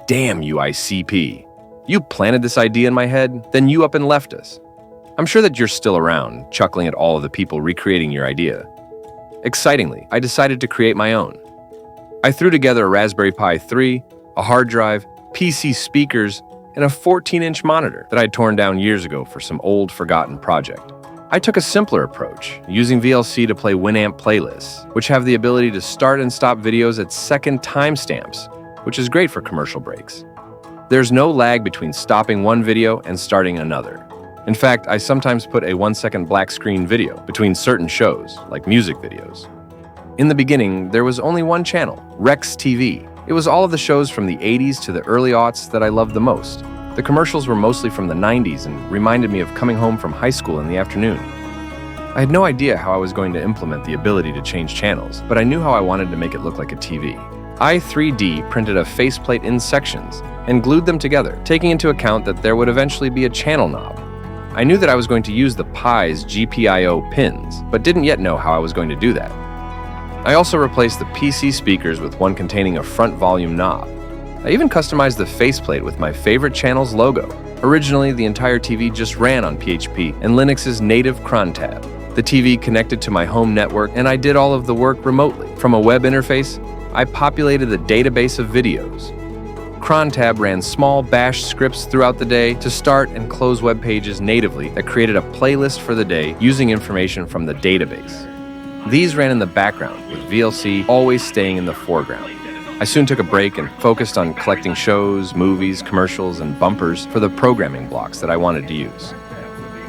Damn you, ICP. You planted this idea in my head, then you up and left us. I'm sure that you're still around, chuckling at all of the people recreating your idea. Excitingly, I decided to create my own. I threw together a Raspberry Pi 3, a hard drive, PC speakers, and a 14-inch monitor that I'd torn down years ago for some old, forgotten project. I took a simpler approach, using VLC to play Winamp playlists, which have the ability to start and stop videos at second timestamps, which is great for commercial breaks. There's no lag between stopping one video and starting another. In fact, I sometimes put a 1-second black screen video between certain shows, like music videos. In the beginning, there was only one channel, Rex TV. It was all of the shows from the 80s to the early aughts that I loved the most. The commercials were mostly from the 90s and reminded me of coming home from high school in the afternoon. I had no idea how I was going to implement the ability to change channels, but I knew how I wanted to make it look like a TV. I 3D printed a faceplate in sections and glued them together, taking into account that there would eventually be a channel knob. I knew that I was going to use the Pi's GPIO pins, but didn't yet know how I was going to do that. I also replaced the PC speakers with one containing a front volume knob. I even customized the faceplate with my favorite channel's logo. Originally, the entire TV just ran on PHP and Linux's native cron tab. The TV connected to my home network, and I did all of the work remotely. From a web interface, I populated the database of videos. Cron tab ran small bash scripts throughout the day to start and close web pages natively that created a playlist for the day using information from the database. These ran in the background, with VLC always staying in the foreground. I soon took a break and focused on collecting shows, movies, commercials, and bumpers for the programming blocks that I wanted to use.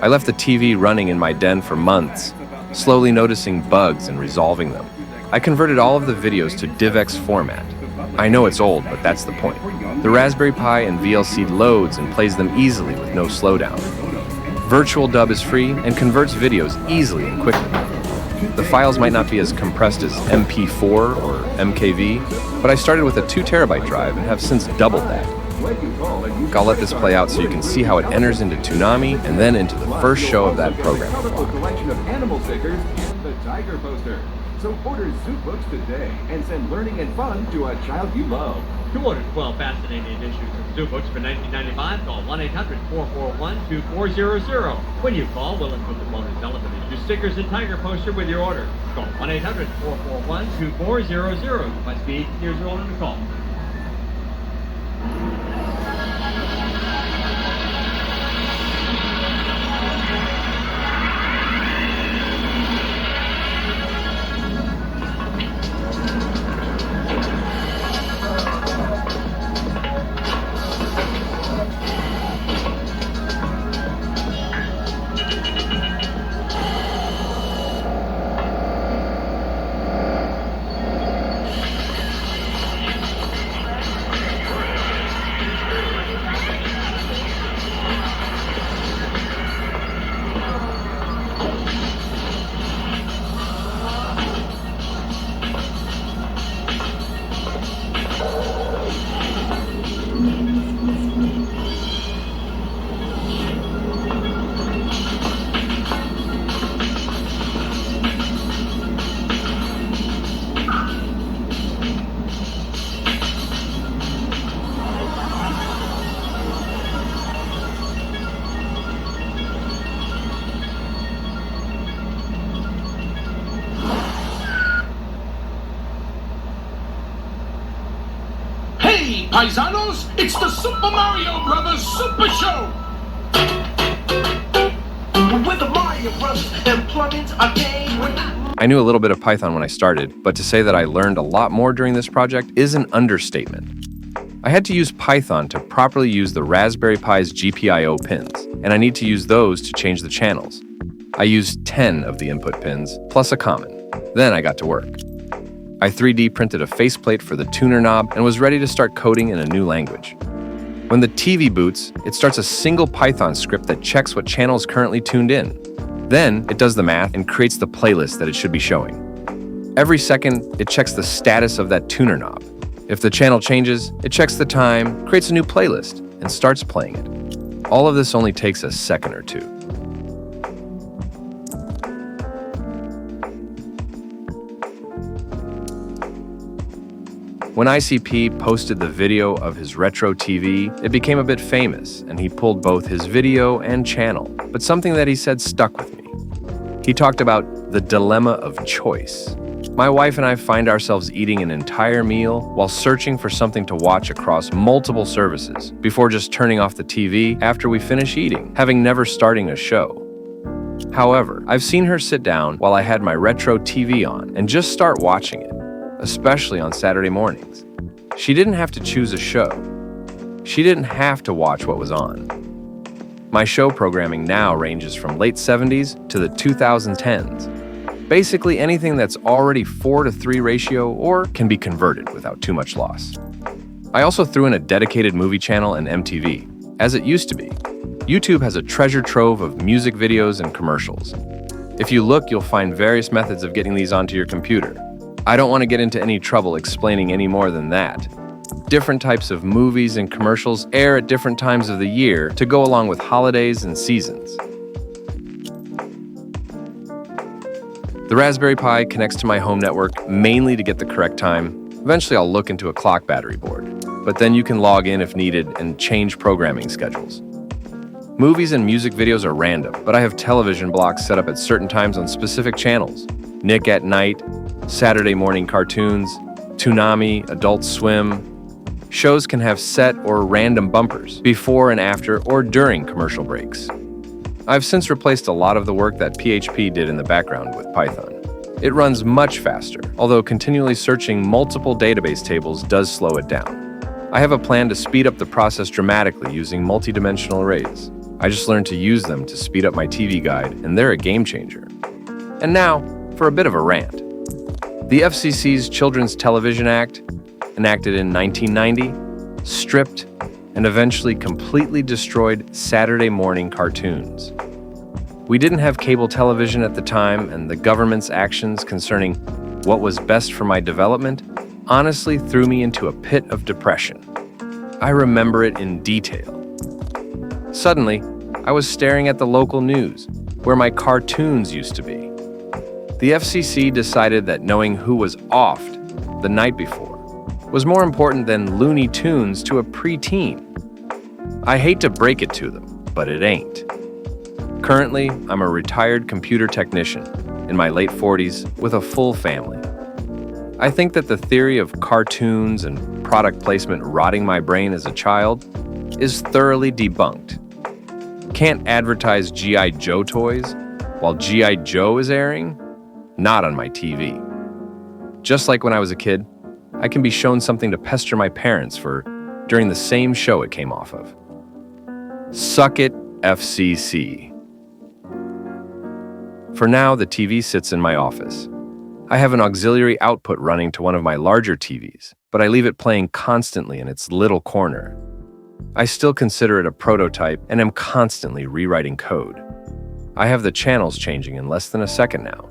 I left the TV running in my den for months, slowly noticing bugs and resolving them. I converted all of the videos to DivX format. I know it's old, but that's the point. The Raspberry Pi and VLC loads and plays them easily with no slowdown. Virtual Dub is free and converts videos easily and quickly. The files might not be as compressed as MP4 or MKV, but I started with a 2 terabyte drive and have since doubled that. I'll let this play out so you can see how it enters into Toonami and then into the first show of that program. Collection of animal stickers and the Tiger Poster. So order Zoo Books today and send learning and fun to a child you love. To order 12 fascinating issues of Zoo Books for $19.95, call 1-800-441-2400. When you call, we'll include the bonus element issue stickers and Tiger Poster with your order. Call 1-800-441-2400. You must be 18 years old and to call. Hey, paisanos! It's the Super Mario Brothers Super Show! With the Mario Brothers and plugins again. I knew a little bit of Python when I started, but to say that I learned a lot more during this project is an understatement. I had to use Python to properly use the Raspberry Pi's GPIO pins, and I need to use those to change the channels. I used 10 of the input pins, plus a common. Then I got to work. I 3D printed a faceplate for the tuner knob and was ready to start coding in a new language. When the TV boots, it starts a single Python script that checks what channel is currently tuned in. Then it does the math and creates the playlist that it should be showing. Every second, it checks the status of that tuner knob. If the channel changes, it checks the time, creates a new playlist, and starts playing it. All of this only takes a second or two. When ICP posted the video of his retro TV, it became a bit famous, and he pulled both his video and channel. But something that he said stuck with me. He talked about the dilemma of choice. My wife and I find ourselves eating an entire meal while searching for something to watch across multiple services before just turning off the TV after we finish eating, having never starting a show. However, I've seen her sit down while I had my retro TV on and just start watching it, especially on Saturday mornings. She didn't have to choose a show. She didn't have to watch what was on. My show programming now ranges from late 70s to the 2010s. Basically anything that's already 4:3 ratio or can be converted without too much loss. I also threw in a dedicated movie channel and MTV, as it used to be. YouTube has a treasure trove of music videos and commercials. If you look, you'll find various methods of getting these onto your computer. I don't want to get into any trouble explaining any more than that. Different types of movies and commercials air at different times of the year to go along with holidays and seasons. The Raspberry Pi connects to my home network mainly to get the correct time. Eventually I'll look into a clock battery board, but then you can log in if needed and change programming schedules. Movies and music videos are random, but I have television blocks set up at certain times on specific channels. Nick at Night, Saturday morning cartoons, Toonami, Adult Swim. Shows can have set or random bumpers before and after or during commercial breaks. I've since replaced a lot of the work that PHP did in the background with Python. It runs much faster, although continually searching multiple database tables does slow it down. I have a plan to speed up the process dramatically using multi-dimensional arrays. I just learned to use them to speed up my TV guide, and they're a game changer. And now, for a bit of a rant. The FCC's Children's Television Act, enacted in 1990, stripped and eventually completely destroyed Saturday morning cartoons. We didn't have cable television at the time, and the government's actions concerning what was best for my development honestly threw me into a pit of depression. I remember it in detail. Suddenly, I was staring at the local news, where my cartoons used to be. The FCC decided that knowing who was offed the night before was more important than Looney Tunes to a preteen. I hate to break it to them, but it ain't. Currently, I'm a retired computer technician in my late 40s with a full family. I think that the theory of cartoons and product placement rotting my brain as a child is thoroughly debunked. Can't advertise G.I. Joe toys while G.I. Joe is airing? Not on my TV. Just like when I was a kid, I can be shown something to pester my parents for during the same show it came off of. Suck it, FCC. For now, the TV sits in my office. I have an auxiliary output running to one of my larger TVs, but I leave it playing constantly in its little corner. I still consider it a prototype and am constantly rewriting code. I have the channels changing in less than a second now.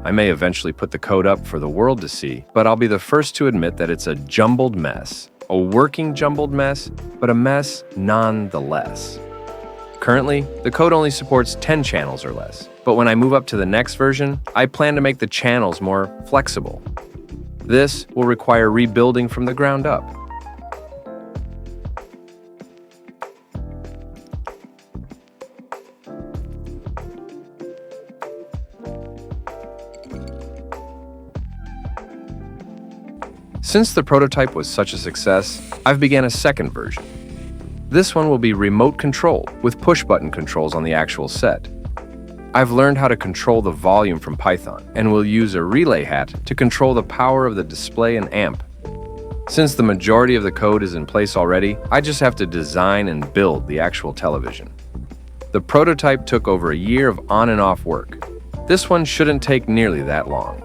I may eventually put the code up for the world to see, but I'll be the first to admit that it's a jumbled mess. A working jumbled mess, but a mess nonetheless. Currently, the code only supports 10 channels or less, but when I move up to the next version, I plan to make the channels more flexible. This will require rebuilding from the ground up. Since the prototype was such a success, I've began a second version. This one will be remote controlled with push-button controls on the actual set. I've learned how to control the volume from Python and will use a relay hat to control the power of the display and amp. Since the majority of the code is in place already, I just have to design and build the actual television. The prototype took over a year of on and off work. This one shouldn't take nearly that long.